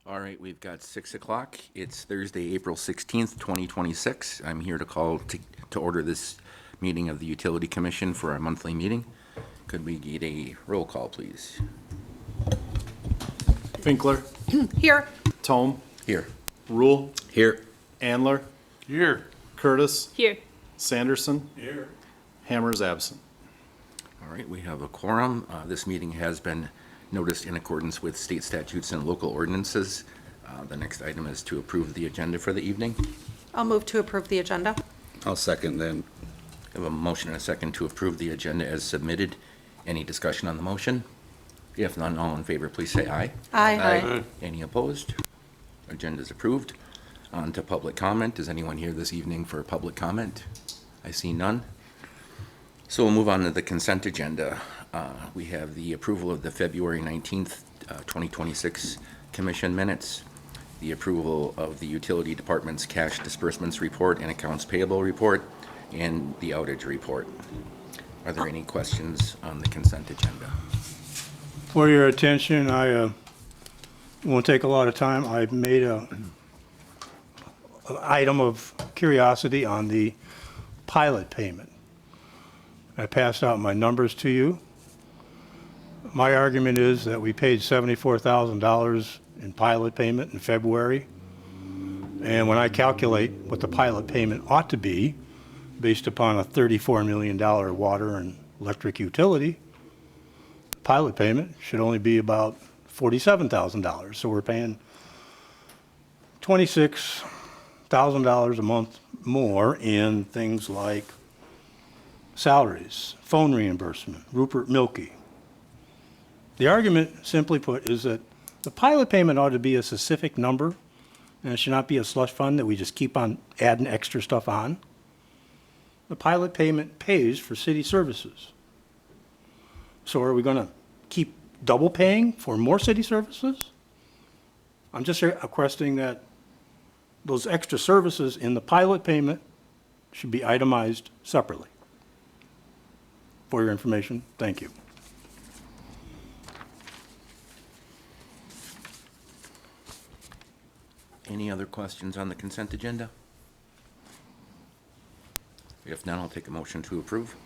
All right, we've got 6 o'clock. It's Thursday, April 16th, 2026. I'm here to call to order this meeting of the Utility Commission for our monthly meeting. Could we get a roll call, please? Finkler, Here. Tome, Here. Rule, Here. Andler, Here. Curtis, Here. Sanderson, Here. Hammer's absent. All right, we have a quorum. This meeting has been noticed in accordance with state statutes and local ordinances. The next item is to approve the agenda for the evening. I'll move to approve the agenda. I'll second then. I have a motion and a second to approve the agenda as submitted. Any discussion on the motion? If none, all in favor, please say aye. Aye. Any opposed? Agenda is approved. On to public comment. Is anyone here this evening for public comment? I see none. So we'll move on to the consent agenda. We have the approval of the February 19th, 2026 commission minutes, the approval of the utility department's cash disbursements report and accounts payable report, and the outage report. Are there any questions on the consent agenda? For your attention, I won't take a lot of time. I've made an item of curiosity on the pilot payment. I passed out my numbers to you. My argument is that we paid $74,000 in pilot payment in February. And when I calculate what the pilot payment ought to be, based upon a $34 million water and electric utility, pilot payment should only be about $47,000. So we're paying $26,000 a month more in things like salaries, phone reimbursement, Rupert Milky. The argument, simply put, is that the pilot payment ought to be a specific number, and it should not be a slush fund that we just keep on adding extra stuff on. The pilot payment pays for city services. So are we going to keep double paying for more city services? I'm just requesting that those extra services in the pilot payment should be itemized separately. For your information, thank you. Any other questions on the consent agenda? If none, I'll take a motion to approve.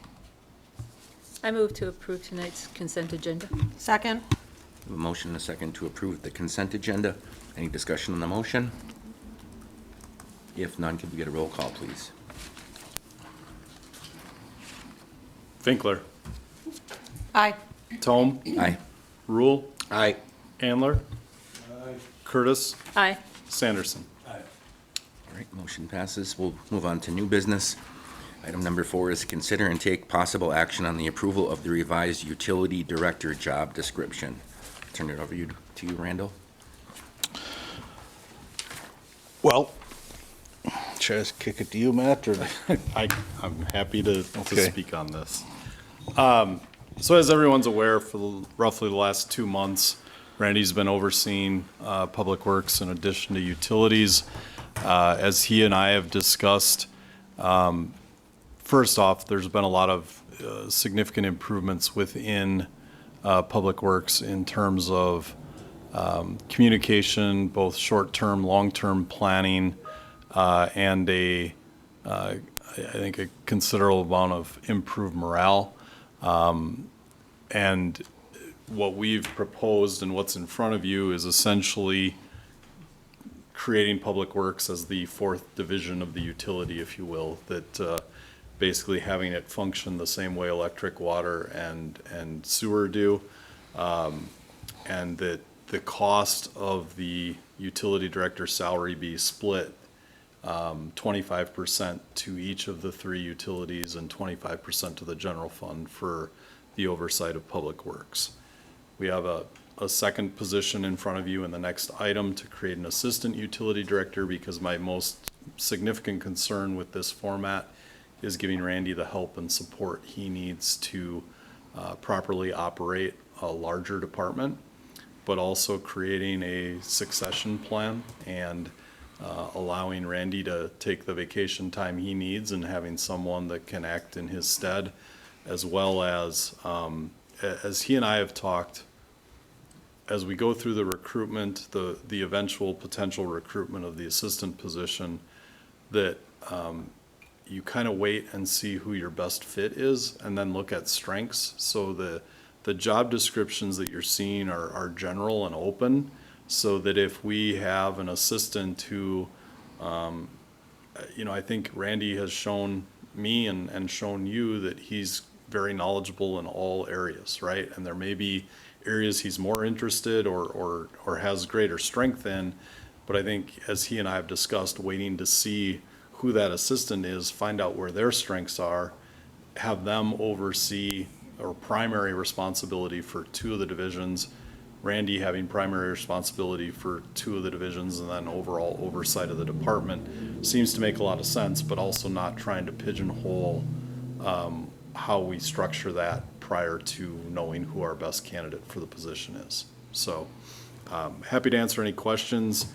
I move to approve tonight's consent agenda. Second. We have a motion and a second to approve the consent agenda. Any discussion on the motion? If none, could we get a roll call, please? Finkler, Aye. Tome, Aye. Rule, Aye. Andler, Curtis, Aye. Sanderson. All right, motion passes. We'll move on to new business. Item number 4 is consider and take possible action on the approval of the revised utility director job description. Turn it over to you, Randall. Well, should I just kick it to you, Matt, or? I'm happy to Okay. speak on this. So as everyone's aware, for roughly the last 2 months, Randy's been overseeing Public Works in addition to utilities. As he and I have discussed, first off, there's been a lot of significant improvements within Public Works in terms of communication, both short-term, long-term planning, and I think a considerable amount of improved morale. And what we've proposed and what's in front of you is essentially creating Public Works as the fourth division of the utility, if you will, that basically having it function the same way electric, water, and sewer do, and that the cost of the utility director salary be split 25% to each of the 3 utilities and 25% to the general fund for the oversight of Public Works. We have a second position in front of you in the next item to create an assistant utility director, because my most significant concern with this format is giving Randy the help and support he needs to properly operate a larger department, but also creating a succession plan and allowing Randy to take the vacation time he needs and having someone that can act in his stead, as well as he and I have talked as we go through the recruitment, the eventual potential recruitment of the assistant position, that you kind of wait and see who your best fit is and then look at strengths. So the job descriptions that you're seeing are general and open, so that if we have an assistant who, I think Randy has shown me and shown you that he's very knowledgeable in all areas, right? And there may be areas he's more interested or has greater strength in, but I think as he and I have discussed, waiting to see who that assistant is, find out where their strengths are, have them oversee or primary responsibility for 2 of the divisions, Randy having primary responsibility for 2 of the divisions, and then overall oversight of the department seems to make a lot of sense, but also not trying to pigeonhole how we structure that prior to knowing who our best candidate for the position is. So, happy to answer any questions.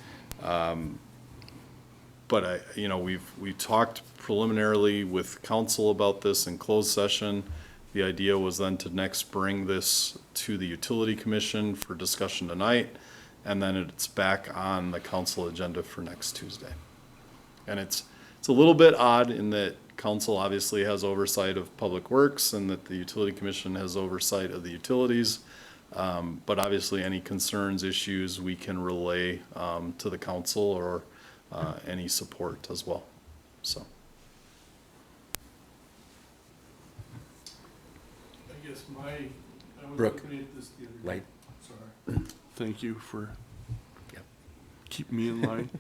But we've talked preliminarily with council about this in closed session. The idea was then to next bring this to the utility commission for discussion tonight, and then it's back on the council agenda for next Tuesday. And it's a little bit odd in that council obviously has oversight of public works and that the utility commission has oversight of the utilities. But obviously any concerns, issues, we can relay to the council or any support as well, so. I guess I was Brooke. looking at this the other day. Light. Sorry. Thank you for Yep. keeping me in line.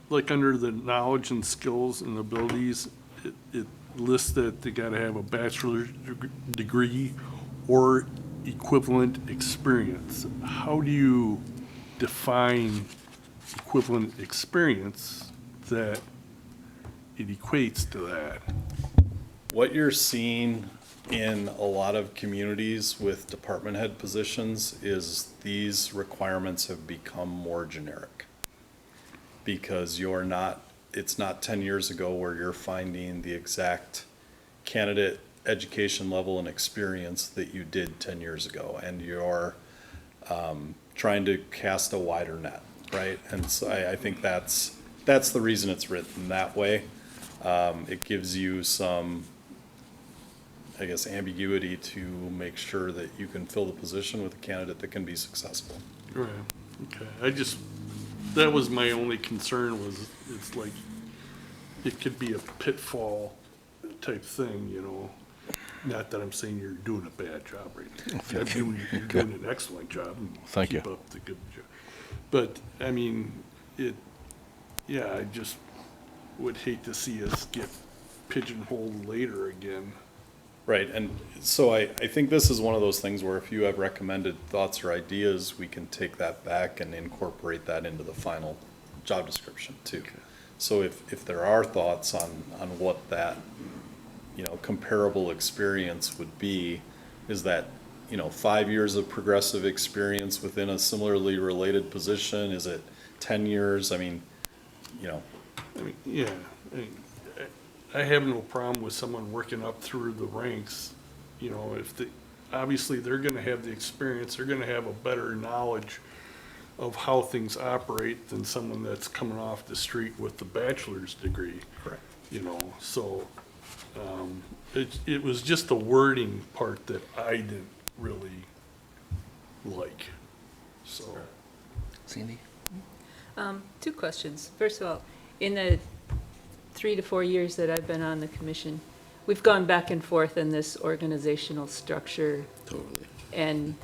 Like under the knowledge and skills and abilities, it lists that they gotta have a bachelor's degree or equivalent experience. How do you define equivalent experience that it equates to that? What you're seeing in a lot of communities with department head positions is these requirements have become more generic. Because it's not 10 years ago where you're finding the exact candidate education level and experience that you did 10 years ago. And you're trying to cast a wider net, right? And so I think that's the reason it's written that way. It gives you some, I guess, ambiguity to make sure that you can fill the position with a candidate that can be successful. Right, okay, that was my only concern was, it's like, it could be a pitfall type thing, Not that I'm saying you're doing a bad job right now. You're doing an excellent job. And Thank you. Keep up the good job. But, I mean, I just would hate to see us get pigeonholed later again. Right, and so I think this is one of those things where if you have recommended thoughts or ideas, we can take that back and incorporate that into the final job description too. So if there are thoughts on what that, comparable experience would be, is that, 5 years of progressive experience within a similarly related position? Is it 10 years? I mean, Yeah, I have no problem with someone working up through the ranks, obviously they're gonna have the experience, they're gonna have a better knowledge of how things operate than someone that's coming off the street with the bachelor's degree. Correct. So, it was just the wording part that I didn't really like, so. Sandy? 2 questions. First of all, in the 3 to 4 years that I've been on the commission, we've gone back and forth in this organizational structure, Totally. and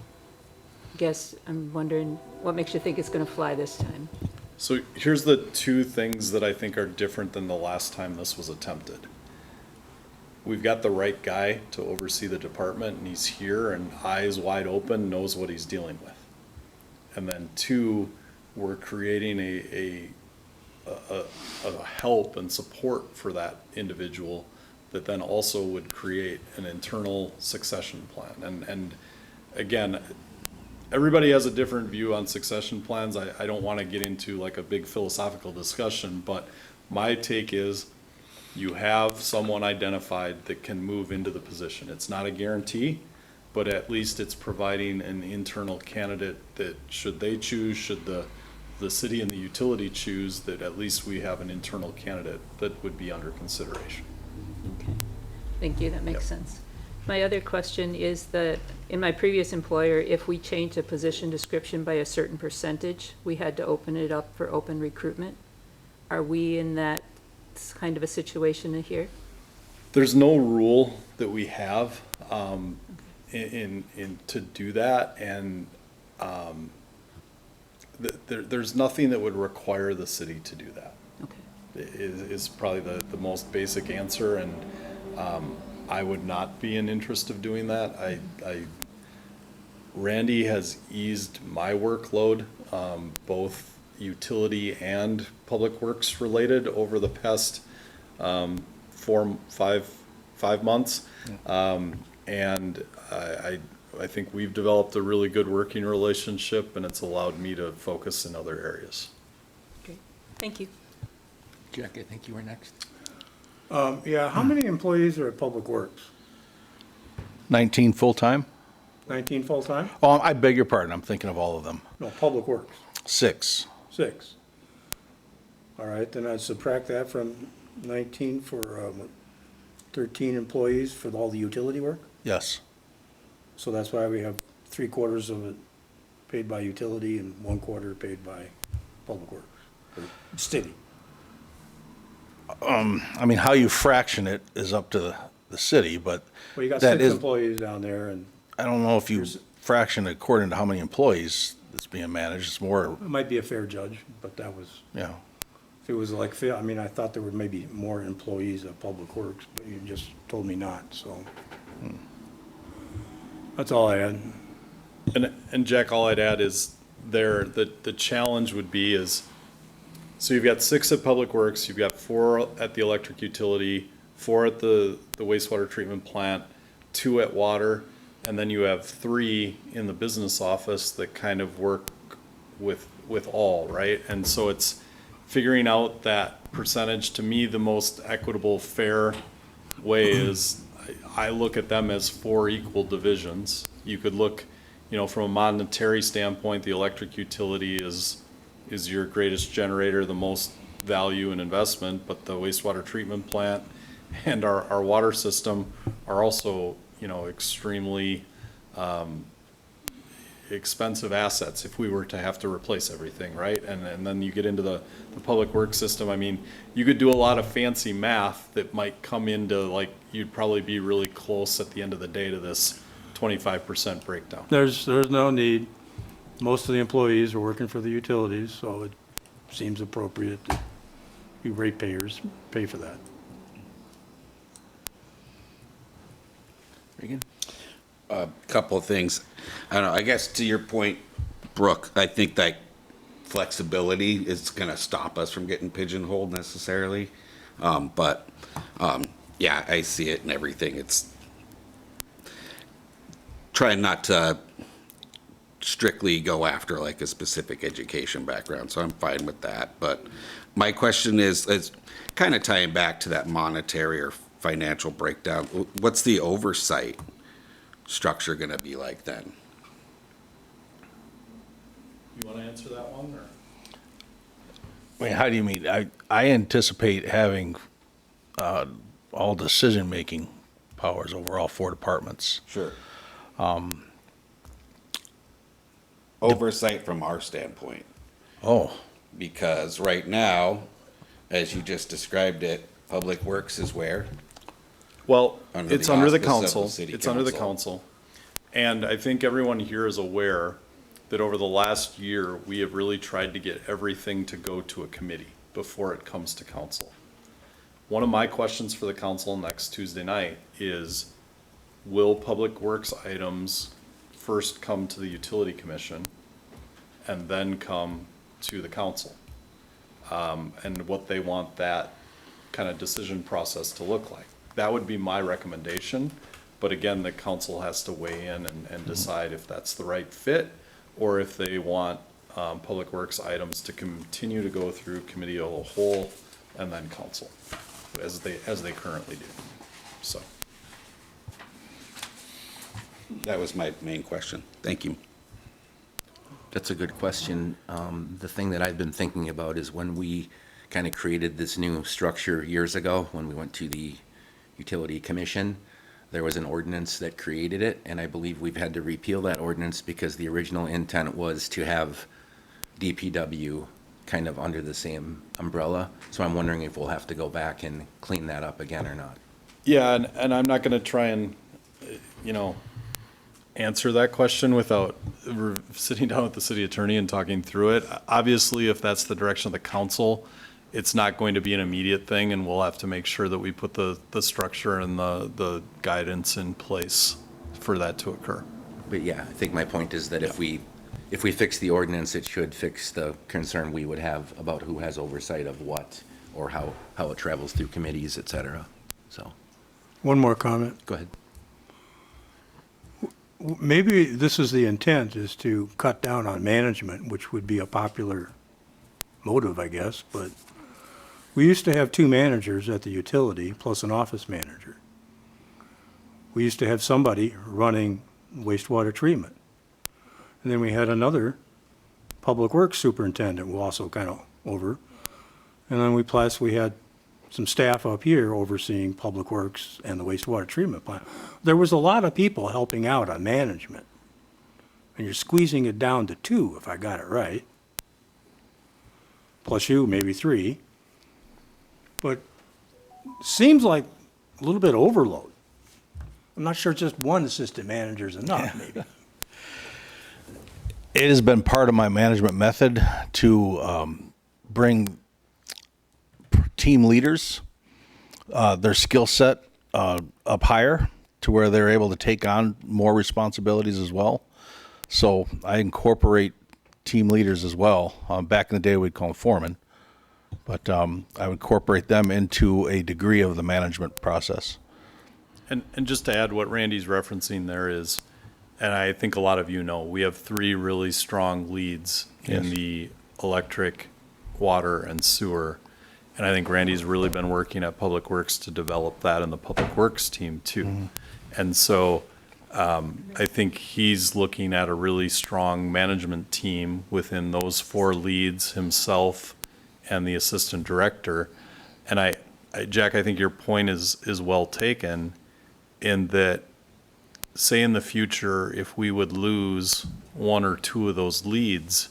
guess I'm wondering, what makes you think it's gonna fly this time? so here's the 2 things that I think are different than the last time this was attempted. We've got the right guy to oversee the department, and he's here and eyes wide open, knows what he's dealing with. And then 2, we're creating a help and support for that individual that then also would create an internal succession plan. And again, everybody has a different view on succession plans. I don't want to get into like a big philosophical discussion, but my take is you have someone identified that can move into the position. It's not a guarantee, but at least it's providing an internal candidate that should they choose, should the city and the utility choose, that at least we have an internal candidate that would be under consideration. Okay. Thank you, that makes Yep. sense. My other question is that, in my previous employer, if we changed a position description by a certain percentage, we had to open it up for open recruitment. Are we in that kind of a situation here? There's no rule that we have in to do that, and there's nothing that would require the city to do that. Okay. Is probably the most basic answer, and I would not be in interest of doing that. Randy has eased my workload, both utility and public works related, over the past 5 months. And I think we've developed a really good working relationship, and it's allowed me to focus in other areas. Great. Thank you. Jack, I think you were next. Yeah, how many employees are at Public Works? 19 full-time? 19 full-time? Oh, I beg your pardon, I'm thinking of all of them. No, Public Works, 6. 6. All right, then I'd subtract that from 19 for 13 employees for all the utility work? Yes. So that's why we have 3/4 of it paid by utility and 1/4 paid by Public Works, or city. I mean, how you fraction it is up to the city, but Well, you got that 6 is, employees down there, and I don't know if you fraction it according to how many employees that's being managed. It's more, it might be a fair judge, but that was, you know, if it was like, I mean, I thought there were maybe more employees at Public Works, but you just told me not, so. That's all I had. And Jack, all I'd add is the challenge would be is, so you've got 6 at Public Works, you've got 4 at the electric utility, 4 at the wastewater treatment plant, 2 at water, and then you have 3 in the business office that kind of work with all, right? And so it's figuring out that percentage. To me, the most equitable, fair way is, I look at them as 4 equal divisions. You could look, from a monetary standpoint, the electric utility is your greatest generator, the most value and investment, but the wastewater treatment plant and our water system are also, extremely expensive assets if we were to have to replace everything, right? And then you get into the public works system. I mean, you could do a lot of fancy math that might come into, like, you'd probably be really close at the end of the day to this 25% breakdown. There's no need. Most of the employees are working for the utilities, so it seems appropriate that you ratepayers pay for that. Regan? Couple of things. I don't know, I guess to your point, Brooke, I think that flexibility is gonna stop us from getting pigeonholed necessarily. Yeah, I see it in everything. It's trying not to strictly go after like a specific education background, so I'm fine with that. But my question is kind of tying back to that monetary or financial breakdown. What's the oversight structure going to be like then? You want to answer that one, or? I mean, how do you mean? I anticipate having all decision-making powers over all 4 departments. Sure. Oversight from our standpoint, Oh, because right now, as you just described it, Public Works is where? Well, Under it's the under the auspices of the council. city It's under the council. council. And I think everyone here is aware that over the last year, we have really tried to get everything to go to a committee before it comes to council. One of my questions for the council next Tuesday night is, will Public Works items first come to the utility commission and then come to the council? And what they want that kind of decision process to look like. That would be my recommendation, but again, the council has to weigh in and decide if that's the right fit, or if they want Public Works items to continue to go through committee of the whole and then council, as they currently do, so. That was my main question. Thank you. That's a good question. The thing that I've been thinking about is when we kind of created this new structure years ago, when we went to the Utility Commission, there was an ordinance that created it, and I believe we've had to repeal that ordinance because the original intent was to have DPW kind of under the same umbrella. So I'm wondering if we'll have to go back and clean that up again or not. Yeah, and I'm not gonna try and, answer that question without sitting down with the city attorney and talking through it. Obviously, if that's the direction of the council, it's not going to be an immediate thing, and we'll have to make sure that we put the structure and the guidance in place for that to occur. But yeah, I think my point is that if we fix the ordinance, it should fix the concern we would have about who has oversight of what, or how it travels through committees, et cetera. So, One more comment. go ahead. Maybe this is the intent, is to cut down on management, which would be a popular motive, I guess, but we used to have 2 managers at the utility, plus an office manager. We used to have somebody running wastewater treatment. And then we had another public works superintendent who also kind of over. And then we had some staff up here overseeing public works and the wastewater treatment plant. There was a lot of people helping out on management. And you're squeezing it down to 2, if I got it right. Plus you, maybe 3. But seems like a little bit overload. I'm not sure just one assistant manager is enough, maybe. It has been part of my management method to bring team leaders, their skill set up higher to where they're able to take on more responsibilities as well. So I incorporate team leaders as well. Back in the day, we'd call them foremen. But I would incorporate them into a degree of the management process. And just to add what Randy's referencing there is, and I think a lot of you know, we have 3 really strong leads in Yes. the electric, water, and sewer. And I think Randy's really been working at Public Works to develop that in the Public Works team too. And so I think he's looking at a really strong management team within those 4 leads, himself and the assistant director. And Jack, I think your point is well taken in that, say in the future, if we would lose 1 or 2 of those leads,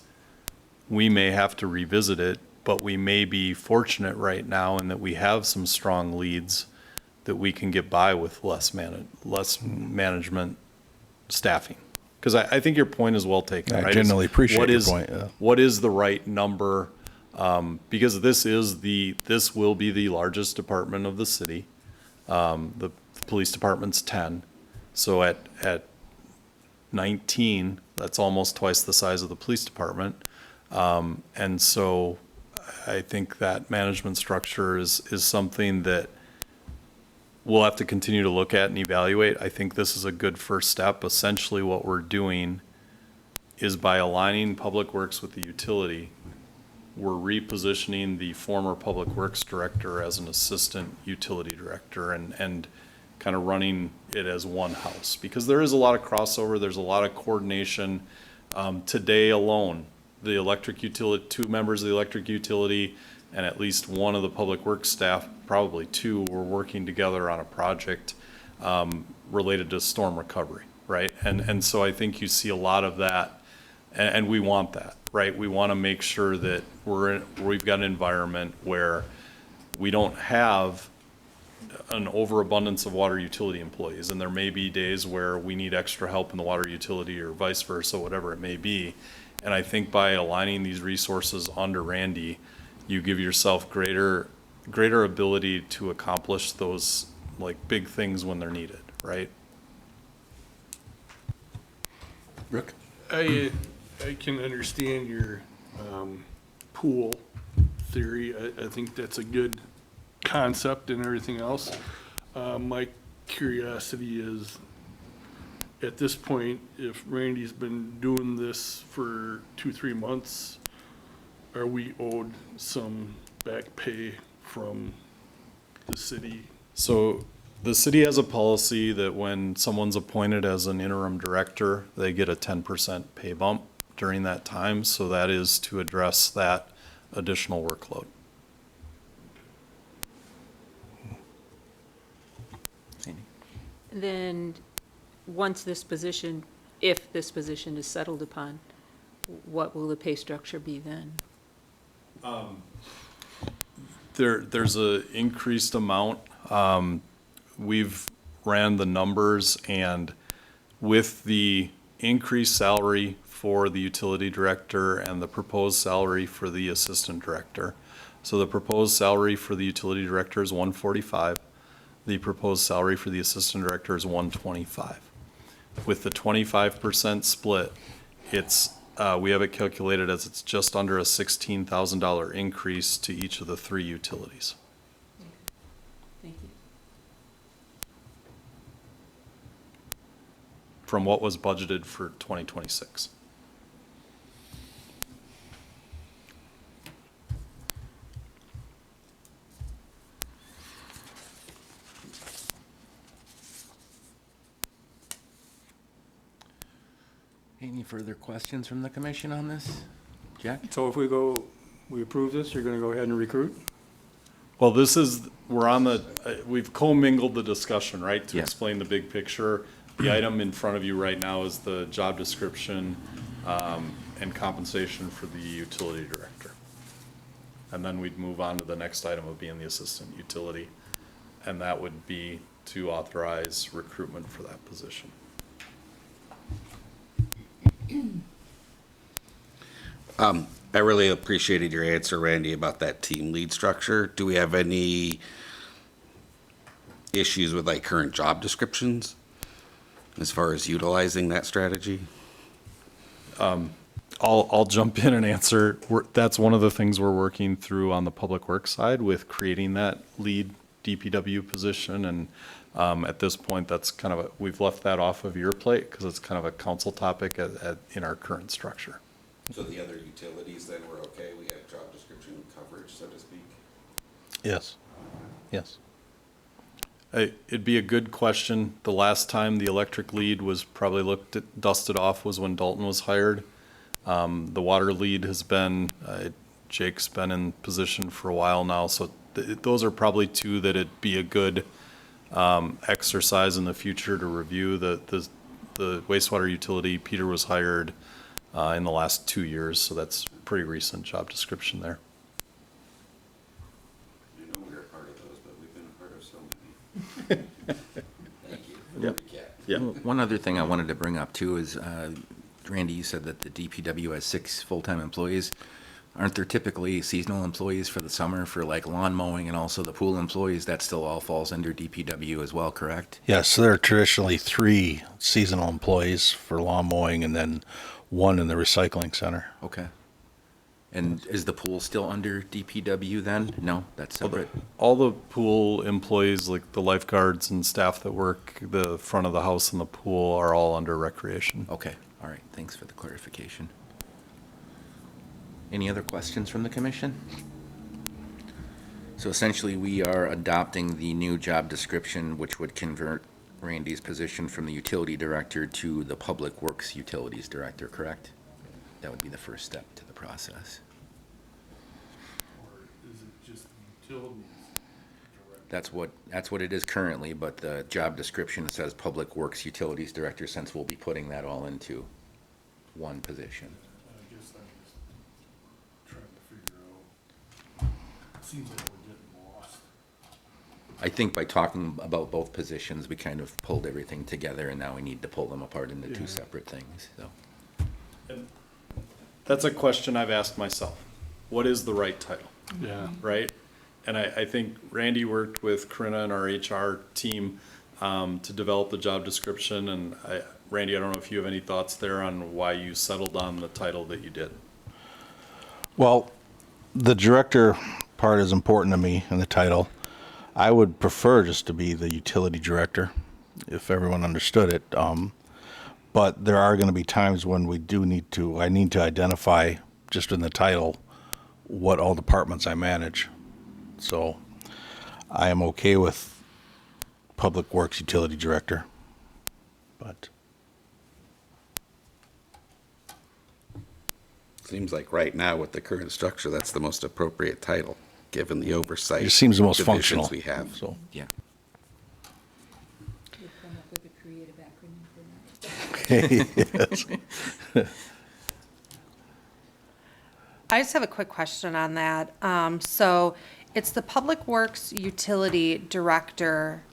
we may have to revisit it, but we may be fortunate right now in that we have some strong leads that we can get by with less management staffing. Because I think your point is well taken. I right? genuinely appreciate What your is- point, yeah. What is the right number? Because this will be the largest department of the city. The police department's 10. So at 19, that's almost twice the size of the police department. And so I think that management structure is something that we'll have to continue to look at and evaluate. I think this is a good first step. Essentially, what we're doing is by aligning Public Works with the utility, we're repositioning the former Public Works director as an assistant utility director and kind of running it as one house. Because there is a lot of crossover, there's a lot of coordination. Today alone, the electric utility, 2 members of the electric utility and at least 1 of the Public Works staff, probably 2, were working together on a project related to storm recovery, right? And so I think you see a lot of that, and we want that, right? We want to make sure that we've got an environment where we don't have an overabundance of water utility employees, and there may be days where we need extra help in the water utility or vice versa, whatever it may be. And I think by aligning these resources under Randy, you give yourself greater ability to accomplish those like big things when they're needed, right? Brooke? I can understand your pool theory. I think that's a good concept and everything else. My curiosity is, at this point, if Randy's been doing this for 2-3 months, are we owed some back pay from the city? So The city has a policy that when someone's appointed as an interim director, they get a 10% pay bump during that time. So that is to address that additional workload. Sandy? Then, once this position, if this position is settled upon, what will the pay structure be then? There's a increased amount. We've ran the numbers, and with the increased salary for the utility director and the proposed salary for the assistant director. So the proposed salary for the utility director is 145. The proposed salary for the assistant director is 125. With the 25% split, it's, we have it calculated as it's just under a $16,000 increase to each of the three utilities. Thank you. From what was budgeted for 2026. Any further questions from the commission on this? Jack? So if we approve this, you're gonna go ahead and recruit? Well, this is, we're on the, we've commingled the discussion, right, to Yeah. explain the big picture. The item in front of you right now is the job description and compensation for the utility director. And then we'd move on to the next item of being the assistant utility. And that would be to authorize recruitment for that position. I really appreciated your answer, Randy, about that team lead structure. Do we have any issues with like current job descriptions as far as utilizing that strategy? I'll jump in and answer. That's one of the things we're working through on the public works side with creating that lead DPW position. And at this point, that's kind of we've left that off of your plate because it's kind of a council topic in our current structure. So the other utilities then were okay? We have job description coverage, so to speak? Yes. Yes. It'd be a good question. The last time the electric lead was probably dusted off was when Dalton was hired. The water lead has been, Jake's been in position for a while now, so those are probably two that it'd be a good exercise in the future to review. The wastewater utility, Peter was hired in the last 2 years, so that's pretty recent job description there. I know we were a part of those, but we've been a part of so many. Thank you for the recap. Yeah. One other thing I wanted to bring up too is, Randy, you said that the DPW has 6 full-time employees. Aren't there typically seasonal employees for the summer for like lawn mowing and also the pool employees? That still all falls under DPW as well, correct? Yes, so there are traditionally 3 seasonal employees for lawn mowing and then 1 in the recycling center. Okay. And is the pool still under DPW then? No, that's separate? All the pool employees, like the lifeguards and staff that work the front of the house and the pool, are all under recreation. Okay, all right, thanks for the clarification. Any other questions from the commission? So essentially, we are adopting the new job description, which would convert Randy's position from the utility director to the public works utilities director, correct? That would be the first step to the process. Or is it just utilities? That's what it is currently, but the job description says public works utilities director, since we'll be putting that all into one position. I guess I'm just trying to figure out, seems like we're getting lost. I think by talking about both positions, we kind of pulled everything together, and now we need to pull them apart into two Yeah. separate things, so. That's a question I've asked myself. What is the right title, Yeah. right? And I think Randy worked with Corinna and our HR team to develop the job description. And Randy, I don't know if you have any thoughts there on why you settled on the title that you did. Well, the director part is important to me in the title. I would prefer just to be the utility director, if everyone understood it. But there are going to be times when I need to identify just in the title what all departments I manage. So I am okay with Public Works Utility Director. But Seems like right now with the current structure, that's the most appropriate title, given the oversight. it seems the most divisions functional. we have. So, Yeah. I just have a quick question on that. So it's the Public Works Utility Director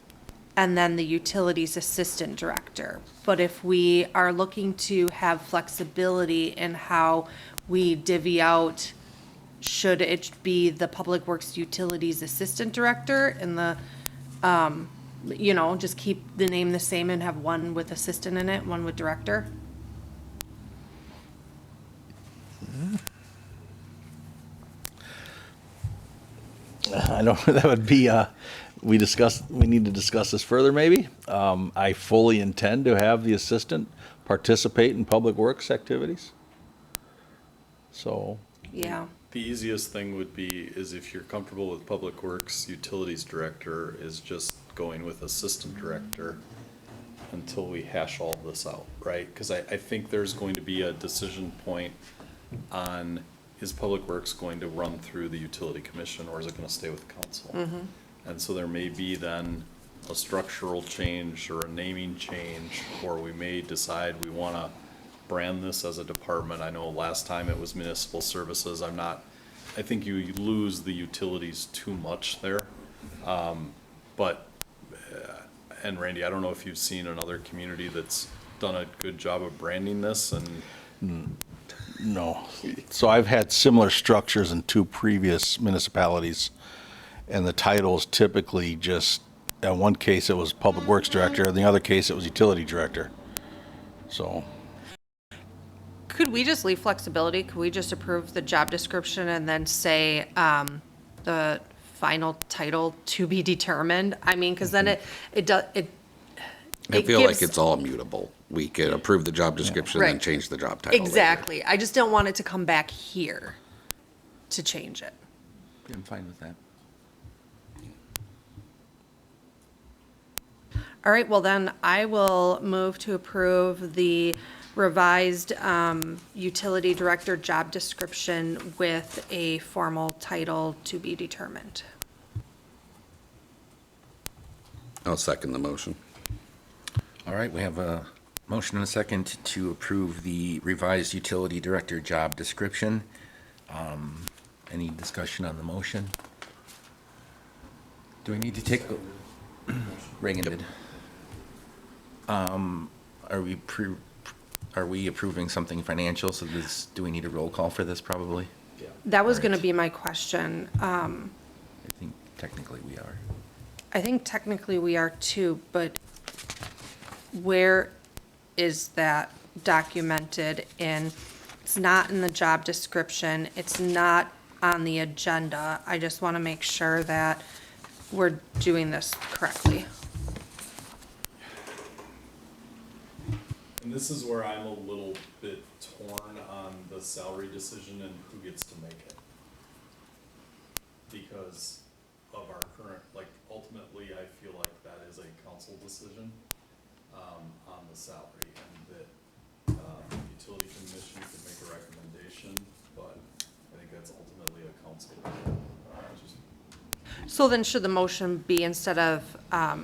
and then the Utilities Assistant Director. But if we are looking to have flexibility in how we divvy out, should it be the Public Works Utilities Assistant Director and the, just keep the name the same and have one with assistant in it, one with director? I know that would be, we need to discuss this further maybe. I fully intend to have the assistant participate in public works activities. So, Yeah. The easiest thing would be is if you're comfortable with Public Works Utilities Director, is just going with Assistant Director until we hash all this out, right? Because I think there's going to be a decision point on, is Public Works going to run through the Utility Commission or is it gonna stay with the council? And so there may be then a structural change or a naming change, or we may decide we wanna brand this as a department. I know last time it was municipal services. I think you lose the utilities too much there. But, and Randy, I don't know if you've seen another community that's done a good job of branding this and, no. So I've had similar structures in 2 previous municipalities, and the titles typically just, in one case it was Public Works Director, in the other case it was Utility Director. So, Could we just leave flexibility? Could we just approve the job description and then say, the final title to be determined? I mean, because then it does, it I feel like gives- it's all mutable. We could approve the job description and then Right. change the job title later. Exactly. I just don't want it to come back here to change it. I'm fine with that. All right, well then, I will move to approve the revised utility director job description with a formal title to be determined. I'll second the motion. All right, we have a motion and a second to approve the revised utility director job description. Any discussion on the motion? Do we need to take, Reagan did. Are we approving something financial, so do we need a roll call for this probably? That was gonna Alright. be my question. I think technically we are. I think technically we are too, but where is that documented in? It's not in the job description, it's not on the agenda. I just want to make sure that we're doing this correctly. and this is where I'm a little bit torn on the salary decision and who gets to make it. Because of our current, like, ultimately, I feel like that is a council decision, on the salary, and that, utility commission could make a recommendation, but I think that's ultimately a council. So then should the motion be, instead of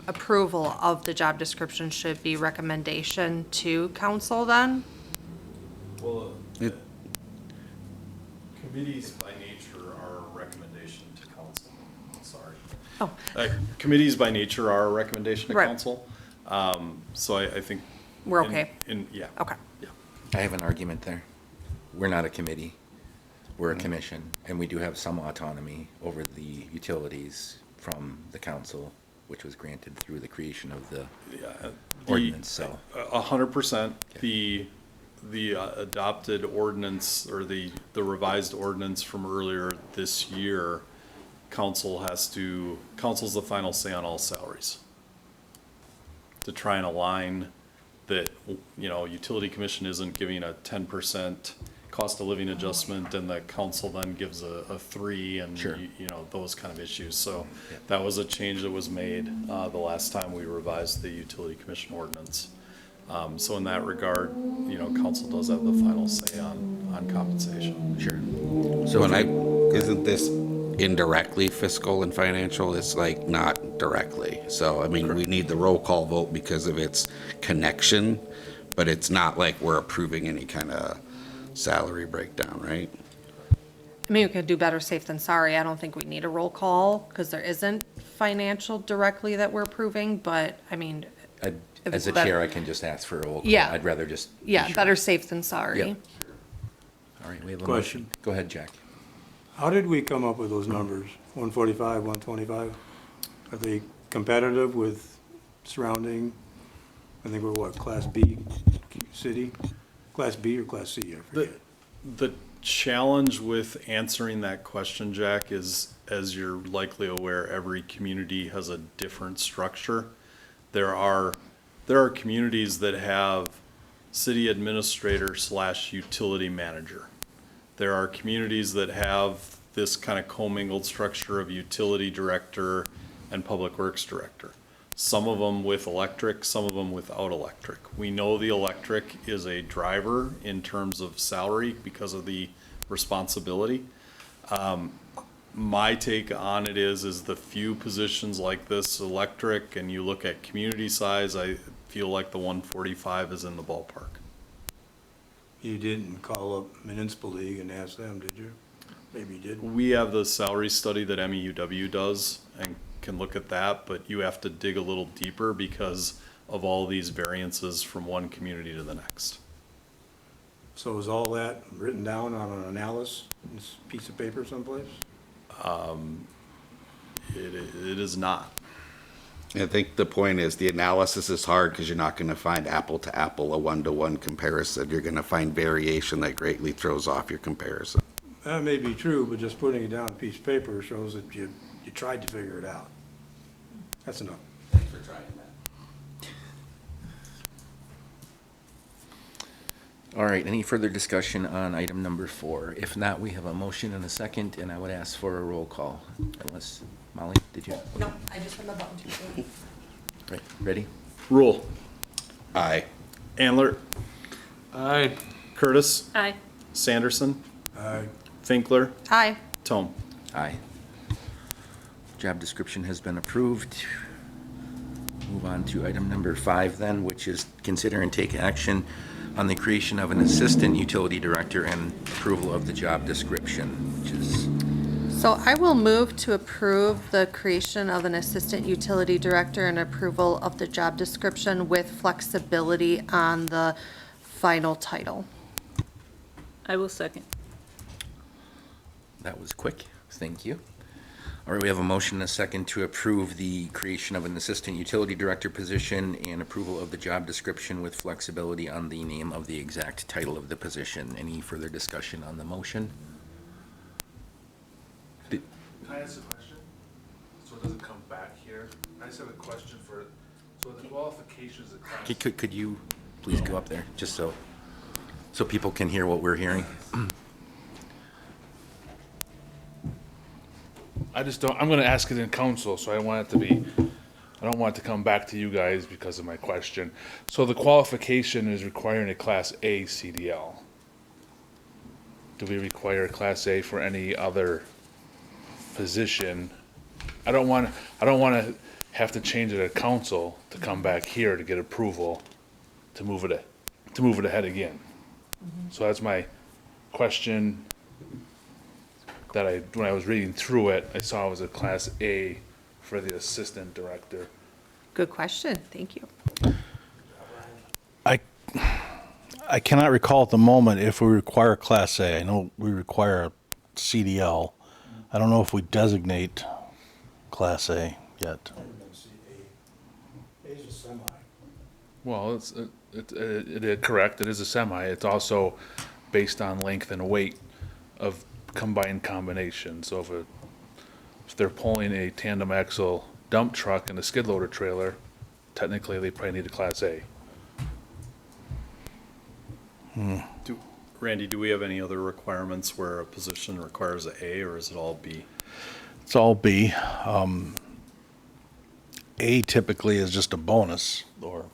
approval of the job description, should be recommendation to council then? Well, It- committees by nature are a recommendation to council, sorry. Oh, Committees by nature are a recommendation to Right. council, so I think. We're in- okay. yeah. okay. Yeah. I have an argument there. We're not a committee. We're a commission, and we do have some autonomy over the utilities from the council, which was granted through the creation of the Yeah, ordinance, so. 100%, the adopted ordinance or the revised ordinance from earlier this year, council's the final say on all salaries. To try and align that, utility commission isn't giving a 10% cost of living adjustment, and the council then gives a 3, and Sure. you know, those kind of issues. So that was a change that was made the last time we revised the utility commission ordinance. So in that regard, you know, council does have the final say on compensation. Sure. So isn't this indirectly fiscal and financial? It's like not directly. So, I mean, we need the roll call vote because of its connection, but it's not like we're approving any kind of salary breakdown, right? I mean, we could do better safe than sorry. I don't think we need a roll call because there isn't financial directly that we're approving, but I mean, if As it's a bet- chair, I can just ask for a roll call. Yeah. I'd rather just. be yeah, sure. better safe than sorry. Yep. All right, we have a Question. motion. Go ahead, Jack. How did we come up with those numbers? 145, 125? Are they competitive with surrounding, I think we're what, Class B city? Class B or Class C, I forget. The challenge with answering that question, Jack, is, as you're likely aware, every community has a different structure. There are communities that have city administrator / utility manager. There are communities that have this kind of commingled structure of utility director and public works director. Some of them with electric, some of them without electric. We know the electric is a driver in terms of salary because of the responsibility. My take on it is the few positions like this, electric, and you look at community size, I feel like the 145 is in the ballpark. You didn't call up Municipal League and ask them, did you? Maybe you did. We have the salary study that MEUW does and can look at that, but you have to dig a little deeper because of all these variances from one community to the next. So is all that written down on an analysis, this piece of paper someplace? It is not. I think the point is the analysis is hard because you're not going to find apple to apple, a 1-to-1 comparison. You're going to find variation that greatly throws off your comparison. That may be true, but just putting it down on a piece of paper shows that you tried to figure it out. That's enough. All right, any further discussion on item number 4? If not, we have a motion and a second, and I would ask for a roll call. Unless, Molly, did you? No, I just had my button too. Right, ready? Rule. Aye. Andler. Aye. Curtis. Aye. Sanderson. Aye. Finkler. Aye. Tome. Aye. Job description has been approved. Move on to item number 5 then, which is consider and take action on the creation of an assistant utility director and approval of the job description, which is, So I will move to approve the creation of an assistant utility director and approval of the job description with flexibility on the final title. I will second. that was quick. Thank you. All right, we have a motion and a second to approve the creation of an assistant utility director position and approval of the job description with flexibility on the name of the exact title of the position. Any further discussion on the motion? Can I ask a question? So it doesn't come back here? I just have a question for, so the qualifications of class. Could you please go up there, just so people can hear what we're hearing? I just don't, I'm gonna ask it in council, so I want it to be, I don't want it to come back to you guys because of my question. So the qualification is requiring a Class A CDL. Do we require a Class A for any other position? I don't want to have to change it at council to come back here to get approval to move it ahead again. So that's my question that when I was reading through it, I saw it was a Class A for the assistant director. Good question, thank you. I cannot recall at the moment if we require Class A. I know we require a CDL. I don't know if we designate Class A yet. A's a semi. Well, it is correct, it is a semi. It's also based on length and weight of combined combination. So if they're pulling a tandem axle dump truck and a skid loader trailer, technically they probably need a Class A. Randy, do we have any other requirements where a position requires an A, or is it all B? It's all B. A typically is just a bonus, or,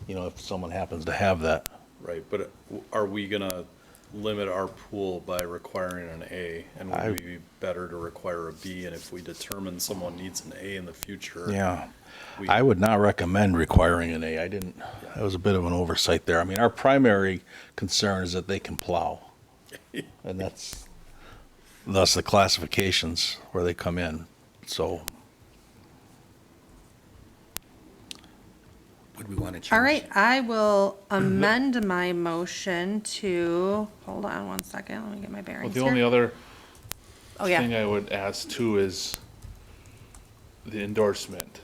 if someone happens to have that. Right, but are we gonna limit our pool by requiring an A? And would it be better to require a B? And if we determine someone needs an A in the future? Yeah. we- I would not recommend requiring an A. That was a bit of an oversight there. I mean, our primary concern is that they can plow. And thus the classifications where they come in. So, Would we want to change? All right, I will amend my motion to, hold on one second, let me get my Well, bearings the only here. other Oh, thing yeah, I would ask too is the endorsement.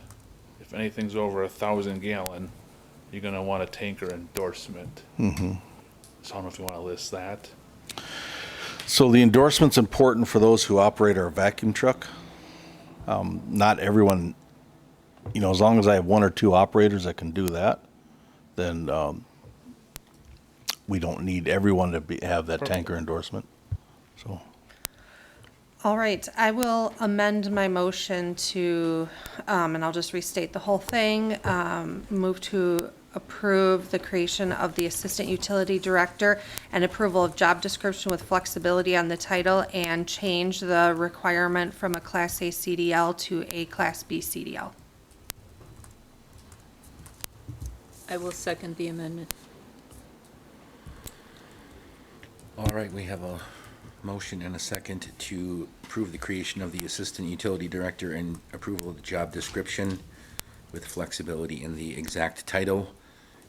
If anything's over 1,000 gallon, you're gonna want a tanker endorsement. Mm-hmm. So I don't know if you wanna list that. so the endorsement's important for those who operate our vacuum truck. Not everyone, as long as I have one or two operators that can do that, then we don't need everyone to have that tanker endorsement. So, all right, I will amend my motion to, and I'll just restate the whole thing, move to approve the creation of the Assistant Utility Director and approval of job description with flexibility on the title, and change the requirement from a Class A CDL to a Class B CDL. I will second the amendment. All right, we have a motion and a second to approve the creation of the Assistant Utility Director and approval of the job description with flexibility in the exact title,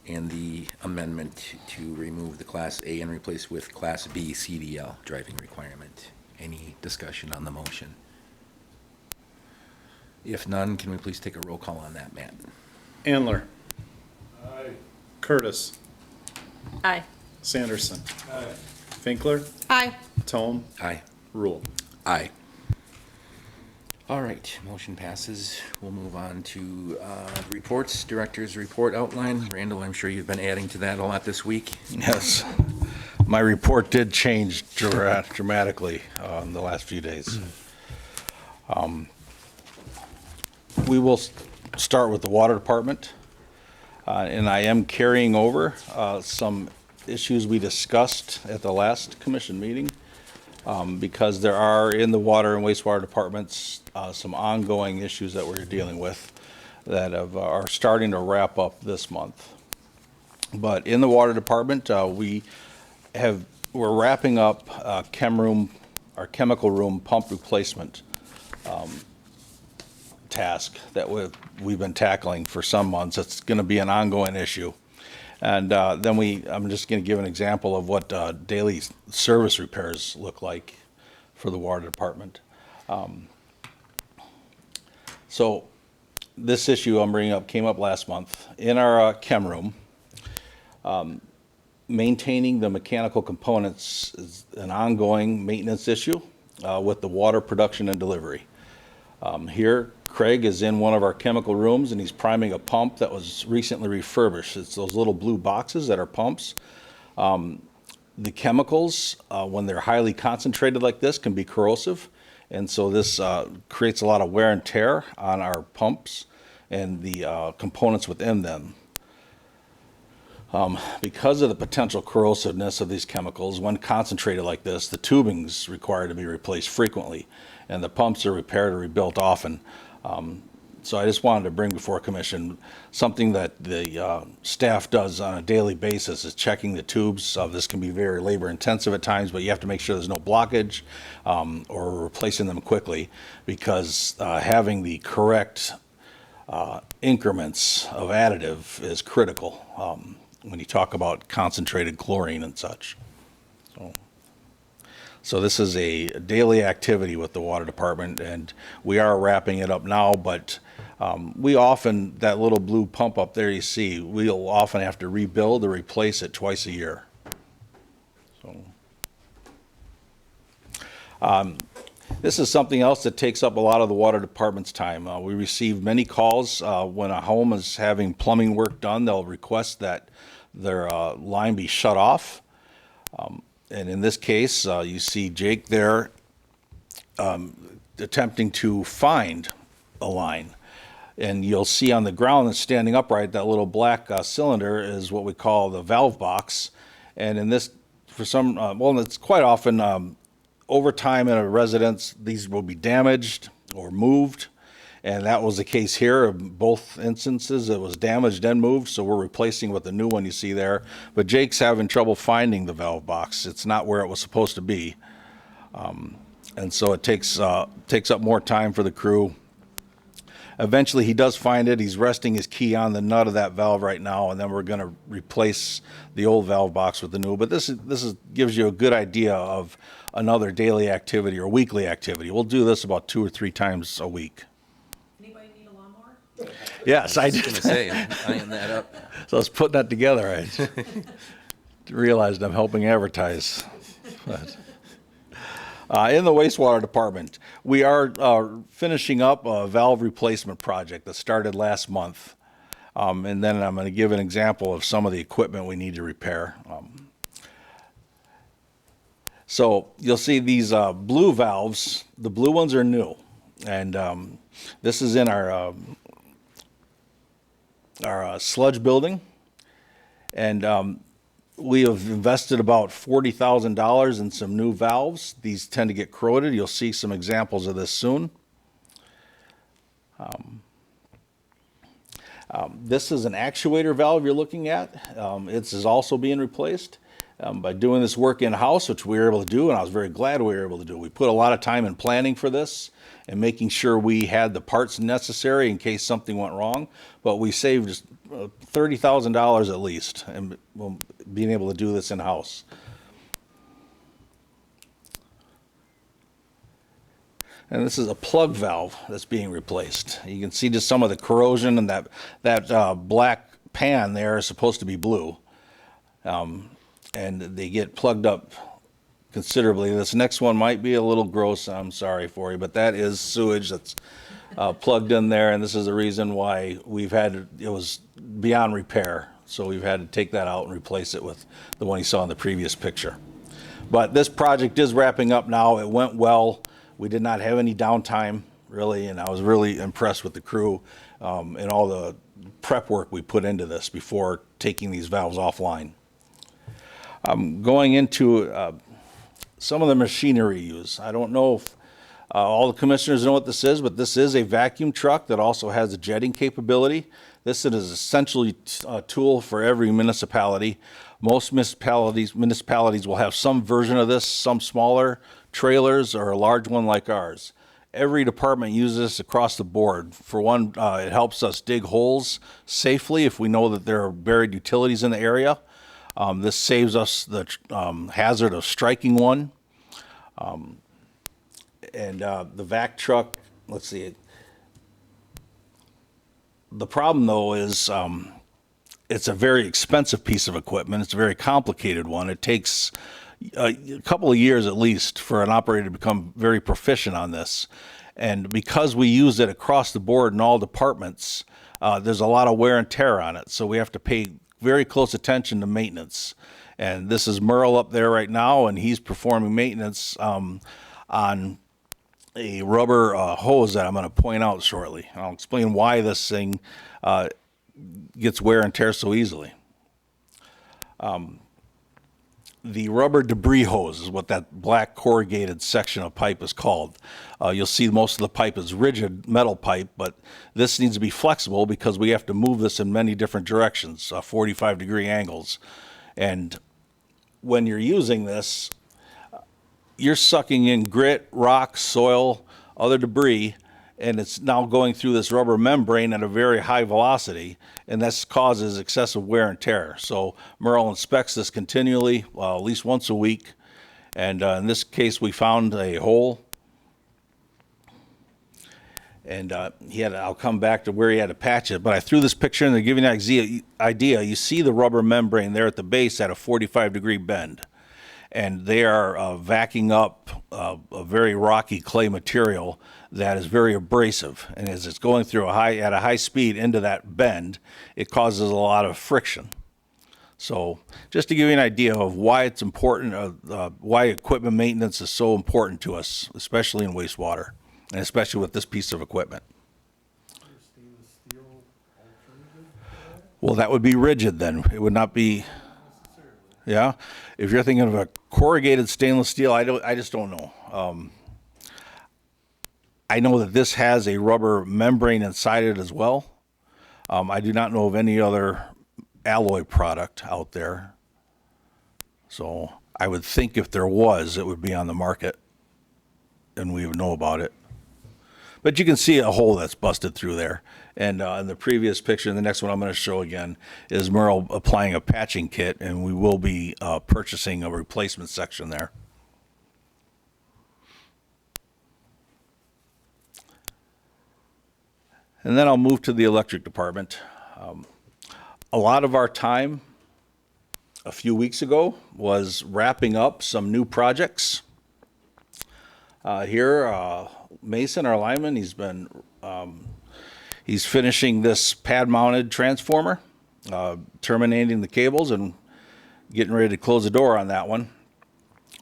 and the amendment to remove the Class A and replace with Class B CDL driving requirement. Any discussion on the motion? If none, can we please take a roll call on that, Matt? Andler. Curtis. Aye. Sanderson. Finkler. Aye. Tome. Aye. Rule. Aye. All right, motion passes. We'll move on to reports, Director's report outline. Randall, I'm sure you've been adding to that a lot this week. yes, my report did change dramatically in the last few days. We will start with the water department. And I am carrying over some issues we discussed at the last commission meeting, because there are in the water and wastewater departments some ongoing issues that we're dealing with that are starting to wrap up this month. But in the water department, we're wrapping up our chemical room pump replacement task that we've been tackling for some months. It's going to be an ongoing issue. And then I'm just going to give an example of what daily service repairs look like for the water department. So this issue I'm bringing up came up last month. In our chem room, maintaining the mechanical components is an ongoing maintenance issue with the water production and delivery. Here, Craig is in one of our chemical rooms and he's priming a pump that was recently refurbished. It's those little blue boxes that are pumps. The chemicals, when they're highly concentrated like this, can be corrosive. And so this creates a lot of wear and tear on our pumps and the components within them. Because of the potential corrosiveness of these chemicals, when concentrated like this, the tubing's required to be replaced frequently, and the pumps are repaired or rebuilt often. So I just wanted to bring before Commission something that the staff does on a daily basis is checking the tubes. This can be very labor intensive at times, but you have to make sure there's no blockage or replacing them quickly, because having the correct increments of additive is critical when you talk about concentrated chlorine and such. So this is a daily activity with the water department, and we are wrapping it up now, but we often, that little blue pump up there you see, we'll often have to rebuild or replace it twice a year. So this is something else that takes up a lot of the water department's time. We receive many calls when a home is having plumbing work done. They'll request that their line be shut off. And in this case, you see Jake there attempting to find a line. And you'll see on the ground that's standing upright, that little black cylinder is what we call the valve box. And in this, for some, well, it's quite often, over time in a residence, these will be damaged or moved. And that was the case here. In both instances, it was damaged and moved, so we're replacing with the new one you see there. But Jake's having trouble finding the valve box. It's not where it was supposed to be. And so it takes up more time for the crew. Eventually, he does find it. He's resting his key on the nut of that valve right now, and then we're going to replace the old valve box with the new. But this gives you a good idea of another daily activity or weekly activity. We'll do this about 2 or 3 times a week. Anybody need a lawnmower? Yes, I I was did. gonna say, I'm eyeing that up. So I was putting that together. I realized I'm helping advertise. But, in the wastewater department, we are finishing up a valve replacement project that started last month. And then I'm going to give an example of some of the equipment we need to repair. So you'll see these blue valves. The blue ones are new. And this is in our sludge building. And we have invested about $40,000 in some new valves. These tend to get corroded. You'll see some examples of this soon. This is an actuator valve you're looking at. It is also being replaced. By doing this work in-house, which we were able to do, and I was very glad we were able to do. We put a lot of time in planning for this and making sure we had the parts necessary in case something went wrong. But we saved just $30,000 at least, and being able to do this in-house. And this is a plug valve that's being replaced. You can see just some of the corrosion, and that black pan there is supposed to be blue. And they get plugged up considerably. This next one might be a little gross, I'm sorry for you, but that is sewage that's plugged in there, and this is the reason why it was beyond repair. So we've had to take that out and replace it with the one you saw in the previous picture. But this project is wrapping up now. It went well. We did not have any downtime, really, and I was really impressed with the crew and all the prep work we put into this before taking these valves offline. Going into some of the machinery used. I don't know if all the commissioners know what this is, but this is a vacuum truck that also has a jetting capability. This is essentially a tool for every municipality. Most municipalities will have some version of this, some smaller trailers or a large one like ours. Every department uses this across the board. For one, it helps us dig holes safely if we know that there are buried utilities in the area. This saves us the hazard of striking one. The vac truck, let's see. The problem, though, is it's a very expensive piece of equipment. It's a very complicated one. It takes a couple of years at least for an operator to become very proficient on this. And because we use it across the board in all departments, there's a lot of wear and tear on it. So we have to pay very close attention to maintenance. And this is Merle up there right now, and he's performing maintenance on a rubber hose that I'm going to point out shortly. I'll explain why this thing gets wear and tear so easily. The rubber debris hose is what that black corrugated section of pipe is called. You'll see most of the pipe is rigid metal pipe, but this needs to be flexible because we have to move this in many different directions, 45-degree angles. And when you're using this, you're sucking in grit, rock, soil, other debris, and it's now going through this rubber membrane at a very high velocity, and this causes excessive wear and tear. So Merle inspects this continually, at least once a week, and in this case we found a hole, and I'll come back to where he had to patch it, but I threw this picture in to give you an idea. You see the rubber membrane there at the base at a 45-degree bend, and they are vacuuming up a very rocky clay material that is very abrasive, and as it's going through at a high speed into that bend, it causes a lot of friction. So just to give you an idea of why it's important, why equipment maintenance is so important to us, especially in wastewater, and especially with this piece of equipment. Well, that would be rigid then. It would not be, yeah. If you're thinking of a corrugated stainless steel, I just don't know. I know that this has a rubber membrane inside it as well. I do not know of any other alloy product out there. So I would think if there was, it would be on the market and we would know about it. But you can see a hole that's busted through there. And in the previous picture, the next one I'm going to show again, is Merle applying a patching kit, and we will be purchasing a replacement section there. And then I'll move to the electric department. A lot of our time a few weeks ago was wrapping up some new projects. Here, Mason, our lineman, he's finishing this pad-mounted transformer, terminating the cables and getting ready to close the door on that one.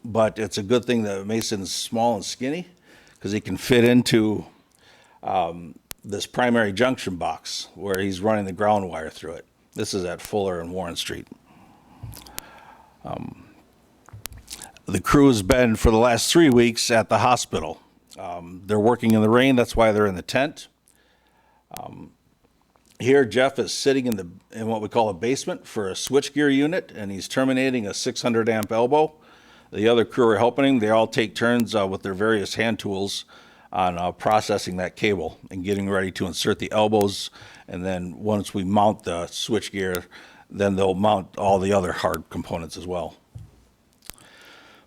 But it's a good thing that Mason's small and skinny, because he can fit into this primary junction box where he's running the ground wire through it. This is at Fuller and Warren Street. The crew has been for the last 3 weeks at the hospital. They're working in the rain, that's why they're in the tent. Here, Jeff is sitting in what we call a basement for a switchgear unit, and he's terminating a 600 amp elbow. The other crew are helping him. They all take turns with their various hand tools on processing that cable and getting ready to insert the elbows. And then once we mount the switchgear, then they'll mount all the other hard components as well.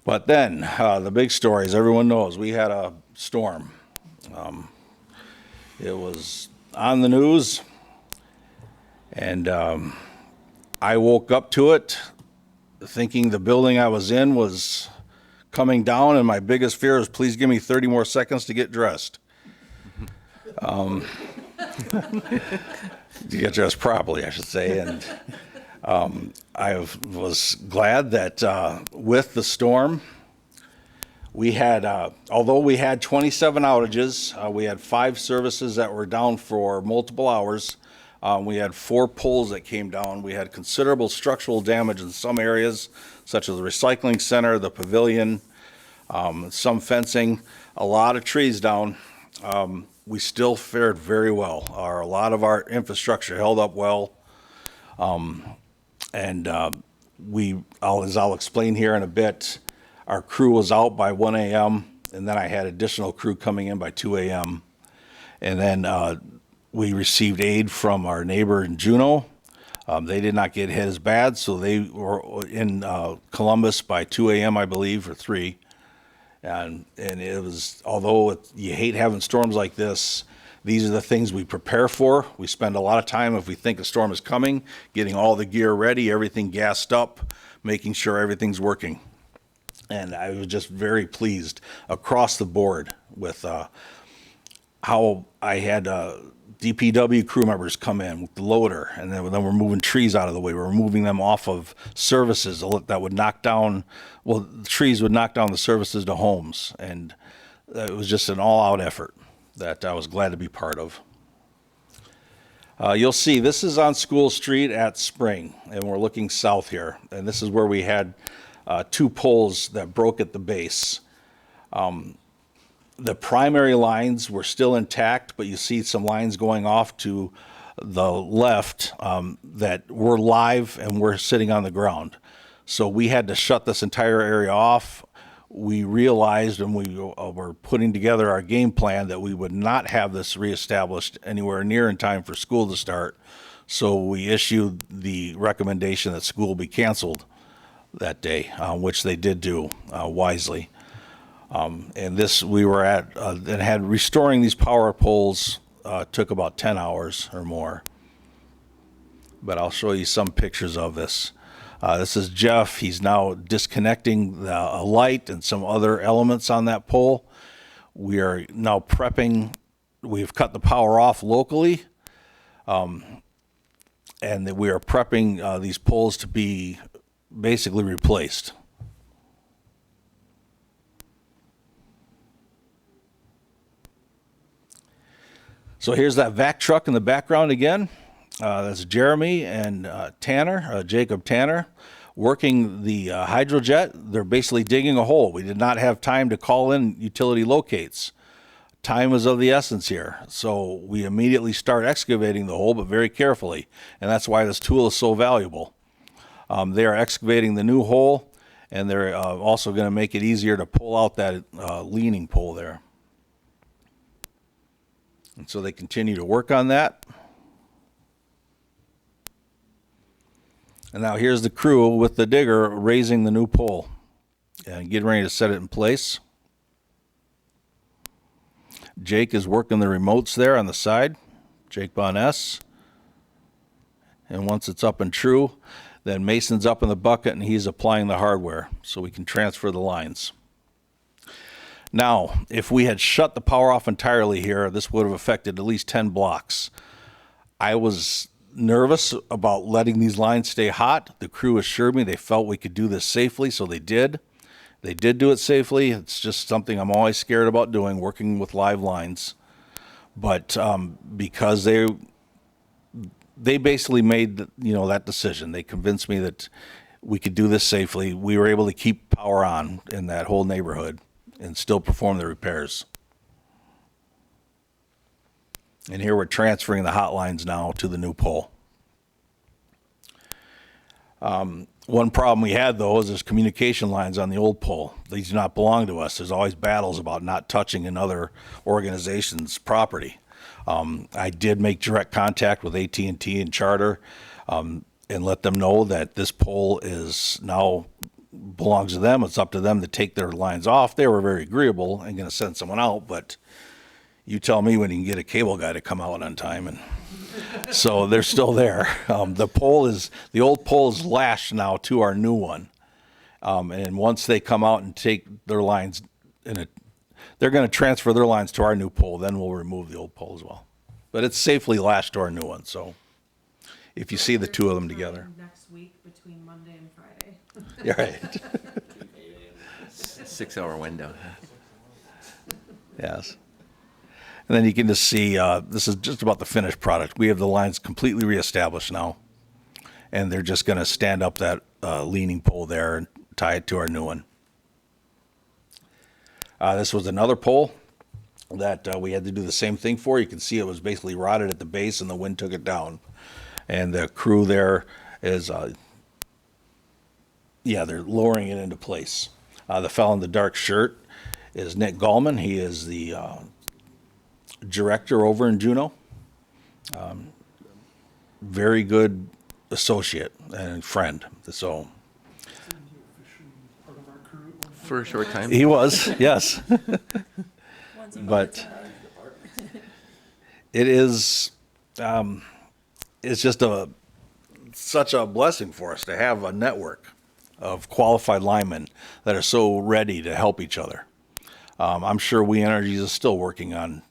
But then the big story, as everyone knows, we had a storm. It was on the news, and I woke up to it thinking the building I was in was coming down, and my biggest fear is please give me 30 more seconds to get dressed. To get dressed properly, I should say. And I was glad that with the storm, we had, although we had 27 outages, we had 5 services that were down for multiple hours. We had 4 poles that came down. We had considerable structural damage in some areas, such as the recycling center, the pavilion, some fencing, a lot of trees down. We still fared very well. A lot of our infrastructure held up well. And as I'll explain here in a bit, our crew was out by 1 a.m., and then I had additional crew coming in by 2 a.m. And then we received aid from our neighbor in Juneau. They did not get hit as bad, so they were in Columbus by 2 a.m., I believe, or 3. And it was, although you hate having storms like this, these are the things we prepare for. We spend a lot of time, if we think a storm is coming, getting all the gear ready, everything gassed up, making sure everything's working. And I was just very pleased across the board with how I had DPW crew members come in with the loader, and then we're moving trees out of the way. We're moving them off of services that would knock down, well, the trees would knock down the services to homes. And it was just an all-out effort that I was glad to be part of. You'll see this is on School Street at Spring, and we're looking south here. And this is where we had 2 poles that broke at the base. The primary lines were still intact, but you see some lines going off to the left that were live and were sitting on the ground. So we had to shut this entire area off. We realized when we were putting together our game plan that we would not have this reestablished anywhere near in time for school to start. So we issued the recommendation that school be canceled that day, which they did do wisely. And this we were at, and had restoring these power poles took about 10 hours or more. But I'll show you some pictures of this. This is Jeff. He's now disconnecting a light and some other elements on that pole. We are now prepping. We've cut the power off locally. and that we are prepping these poles to be basically replaced. So here's that vac truck in the background again. That's Jeremy and Jacob Tanner, working the hydrojet. They're basically digging a hole. We did not have time to call in utility locates. Time is of the essence here. So we immediately start excavating the hole, but very carefully. And that's why this tool is so valuable. They are excavating the new hole, and they're also going to make it easier to pull out that leaning pole there. And so they continue to work on that. And now here's the crew with the digger raising the new pole and getting ready to set it in place. Jake is working the remotes there on the side, Jake Boness. And once it's up and true, then Mason's up in the bucket and he's applying the hardware so we can transfer the lines. Now, if we had shut the power off entirely here, this would have affected at least 10 blocks. I was nervous about letting these lines stay hot. The crew assured me they felt we could do this safely, so they did. They did do it safely. It's just something I'm always scared about doing, working with live lines. But because they basically made that decision. They convinced me that we could do this safely. We were able to keep power on in that whole neighborhood and still perform the repairs. And here we're transferring the hot lines now to the new pole. One problem we had, though, is there's communication lines on the old pole. These do not belong to us. There's always battles about not touching another organization's property. I did make direct contact with AT&T and Charter and let them know that this pole is now belongs to them. It's up to them to take their lines off. They were very agreeable and going to send someone out, but you tell me when you can get a cable guy to come out on time. And so they're still there. The old pole is lashed now to our new one. And once they come out and take their lines they're going to transfer their lines to our new pole. Then we'll remove the old pole as well. But it's safely lashed to our new one. So if you see the two of them together. Next week between Monday and Friday. You're right. 6-hour window. Yes. And then you can just see, this is just about the finished product. We have the lines completely reestablished now. And they're just going to stand up that leaning pole there and tie it to our new one. This was another pole that we had to do the same thing for. You can see it was basically rotted at the base and the wind took it down. And the crew there is, they're lowering it into place. The fellow in the dark shirt is Nick Gallman. He is the director over in Juneau. Very good associate and friend. So For a short time. he was, yes. But it is, it's just such a blessing for us to have a network of qualified linemen that are so ready to help each other. I'm sure We Energies is still working on,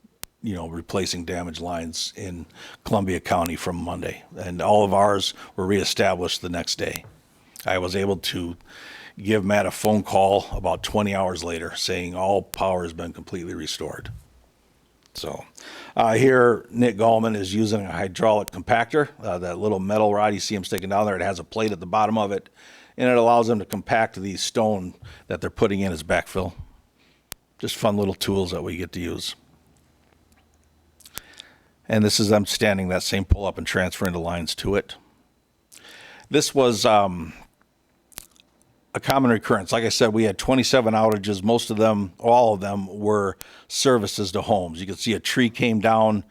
replacing damaged lines in Columbia County from Monday, and all of ours were reestablished the next day. I was able to give Matt a phone call about 20 hours later saying all power has been completely restored. So here, Nick Gallman is using a hydraulic compactor, that little metal rod you see him sticking down there. It has a plate at the bottom of it, and it allows them to compact the stone that they're putting in as backfill. Just fun little tools that we get to use. And this is them standing that same pull up and transferring the lines to it. This was a common recurrence. Like I said, we had 27 outages. Most of them, all of them, were services to homes. You can see a tree came down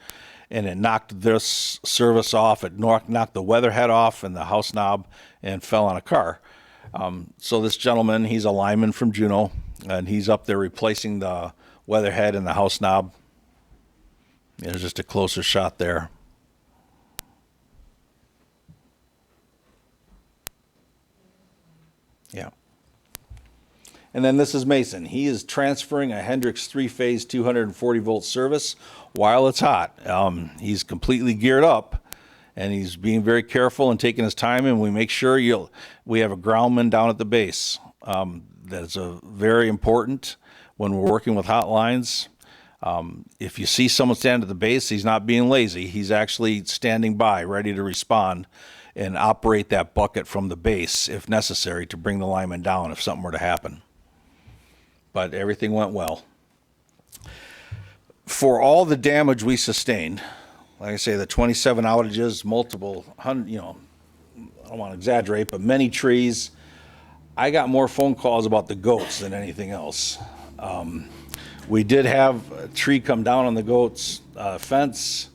and it knocked this service off. It knocked the weather head off and the house knob and fell on a car. So this gentleman, he's a lineman from Juneau, and he's up there replacing the weather head and the house knob. There's just a closer shot there. Yeah. And then this is Mason. He is transferring a Hendrix 3-phase 240-volt service while it's hot. He's completely geared up, and he's being very careful and taking his time, and we make sure we have a groundman down at the base. That's very important when we're working with hotlines. If you see someone stand at the base, he's not being lazy. He's actually standing by, ready to respond and operate that bucket from the base if necessary to bring the lineman down if something were to happen. But everything went well. For all the damage we sustained, like I say, the 27 outages, multiple hundred, I don't want to exaggerate, but many trees. I got more phone calls about the goats than anything else. We did have a tree come down on the goats' fence.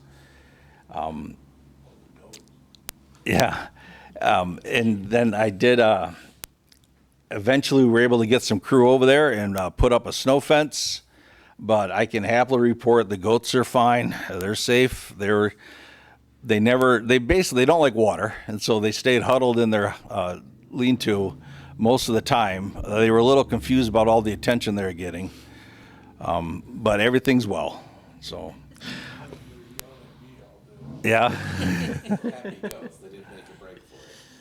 And then I did, eventually we were able to get some crew over there and put up a snow fence. But I can happily report the goats are fine. They're safe. They basically don't like water. And so they stayed huddled in their lean-to most of the time. They were a little confused about all the attention they were getting. But everything's well, so. Yeah.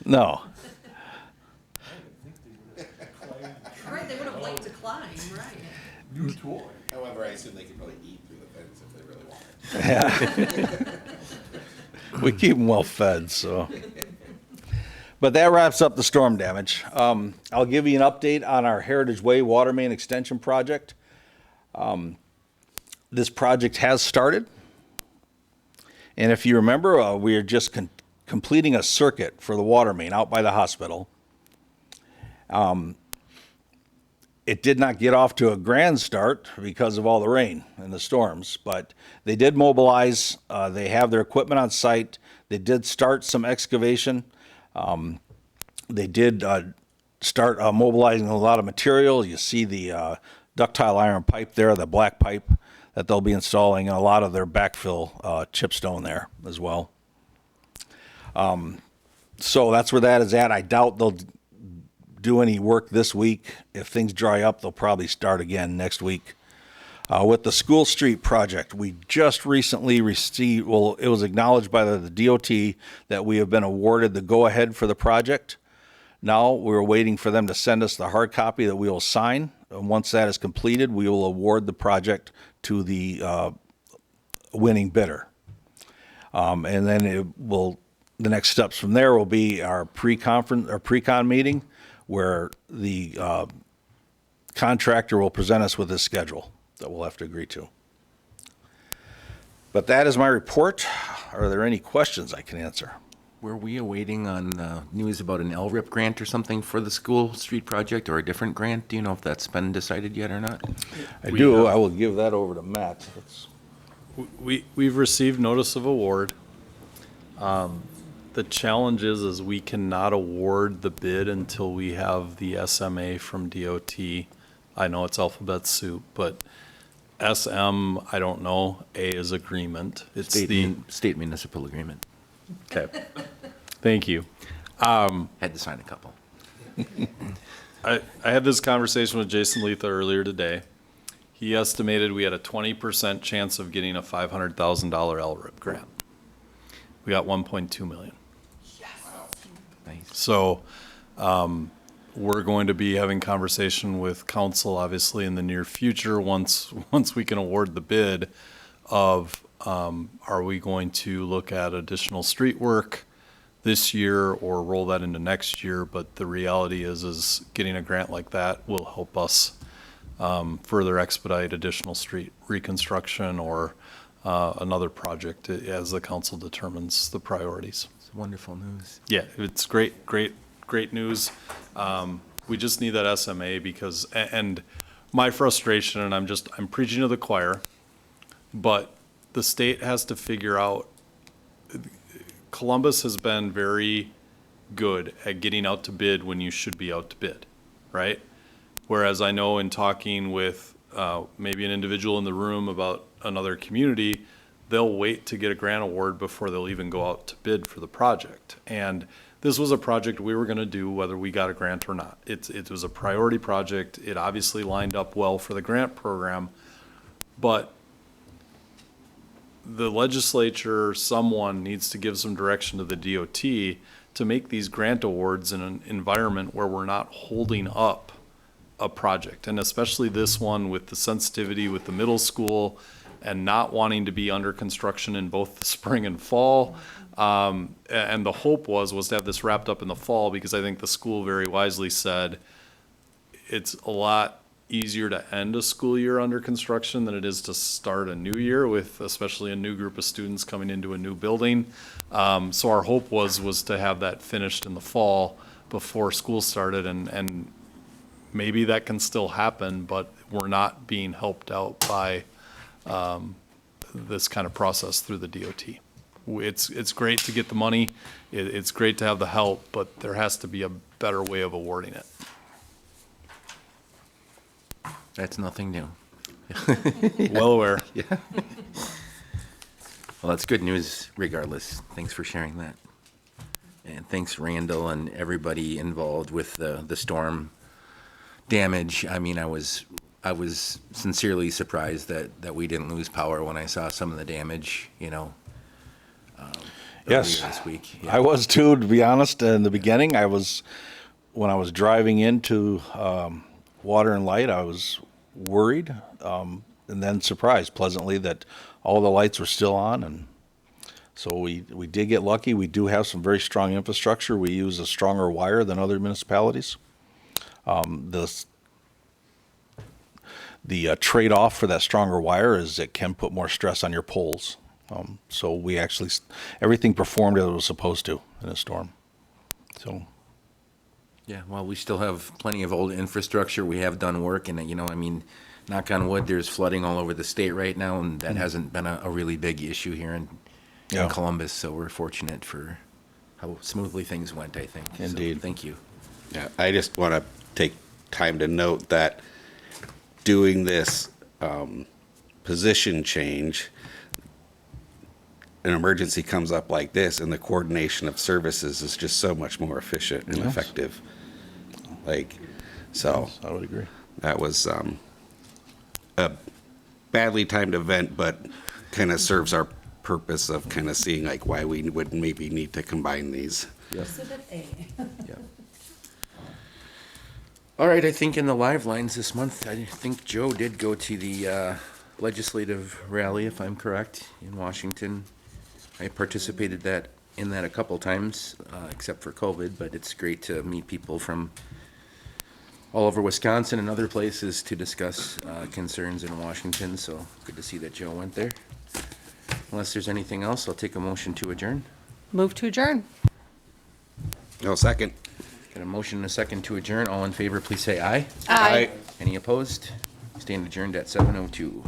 No. Right, they would have liked to climb, right? However, I assume they could probably eat through the fence if they really wanted. We keep them well fed, so. But that wraps up the storm damage. I'll give you an update on our Heritage Way water main extension project. This project has started. And if you remember, we are just completing a circuit for the water main out by the hospital. It did not get off to a grand start because of all the rain and the storms, but they did mobilize. They have their equipment on site. They did start some excavation. They did start mobilizing a lot of material. You see the ductile iron pipe there, the black pipe that they'll be installing, and a lot of their backfill chipstone there as well. So that's where that is at. I doubt they'll do any work this week. If things dry up, they'll probably start again next week. With the School Street project, we just recently received, well, it was acknowledged by the DOT that we have been awarded the go-ahead for the project. Now we're waiting for them to send us the hard copy that we will sign. And once that is completed, we will award the project to the winning bidder. And then the next steps from there will be our pre-con meeting, where the contractor will present us with his schedule that we'll have to agree to. But that is my report. Are there any questions I can answer? Were we awaiting on news about an LRIP grant or something for the School Street project, or a different grant? Do you know if that's been decided yet or not? I do. I will give that over to Matt. We've received notice of award. The challenge is we cannot award the bid until we have the SMA from DOT. I know it's alphabet soup, but SM, I don't know. A is agreement. It's State municipal agreement. Okay. Thank you. Had to sign a couple. I had this conversation with Jason Letha earlier today. He estimated we had a 20% chance of getting a $500,000 LRIP grant. We got 1.2 million. Nice. So we're going to be having conversation with council, obviously, in the near future, once we can award the bid of, are we going to look at additional street work this year or roll that into next year? But the reality is getting a grant like that will help us further expedite additional street reconstruction or another project as the council determines the priorities. It's wonderful news. Yeah, it's great news. We just need that SMA because, and my frustration, and I'm preaching to the choir, but the state has to figure out, Columbus has been very good at getting out to bid when you should be out to bid, right? Whereas I know in talking with maybe an individual in the room about another community, they'll wait to get a grant award before they'll even go out to bid for the project. And this was a project we were going to do whether we got a grant or not. It was a priority project. It obviously lined up well for the grant program, but the legislature, someone needs to give some direction to the DOT to make these grant awards in an environment where we're not holding up a project. And especially this one with the sensitivity with the middle school and not wanting to be under construction in both the spring and fall. And the hope was to have this wrapped up in the fall, because I think the school very wisely said it's a lot easier to end a school year under construction than it is to start a new year with, especially a new group of students coming into a new building. So our hope was to have that finished in the fall before school started, and maybe that can still happen, but we're not being helped out by this kind of process through the DOT. It's great to get the money, it's great to have the help, but there has to be a better way of awarding it. That's nothing new. Well aware. Well, that's good news regardless. Thanks for sharing that. And thanks Randall and everybody involved with the storm damage. I mean, I was sincerely surprised that we didn't lose power when I saw some of the damage, Yes, earlier this week. I was too, to be honest. In the beginning, when I was driving into Water and Light, I was worried, and then surprised pleasantly that all the lights were still on. And so we did get lucky. We do have some very strong infrastructure. We use a stronger wire than other municipalities. The trade-off for that stronger wire is it can put more stress on your poles. So we actually, everything performed as it was supposed to in a storm. So, Yeah, well, we still have plenty of old infrastructure. We have done work and, I mean, knock on wood, there's flooding all over the state right now, and that hasn't been a really big issue here in Yeah. Columbus, so we're fortunate for how smoothly things went, I think. So, Indeed. thank you. Yeah, I just want to take time to note that doing this position change, an emergency comes up like this, and the coordination of services is just so much more efficient and Yes. effective. So I would agree. that was a badly timed event, but kind of serves our purpose of kind of seeing why we would maybe need to combine these. Exhibit A. All right, I think in the live lines this month, I think Joe did go to the legislative rally, if I'm correct, in Washington. I participated in that a couple times, except for COVID, but it's great to meet people from all over Wisconsin and other places to discuss concerns in Washington, so good to see that Joe went there. Unless there's anything else, I'll take a motion to adjourn. Move to adjourn. No, second. Got a motion and a second to adjourn. All in favor, please say aye. Aye. Any opposed? Stand adjourned at 7:02.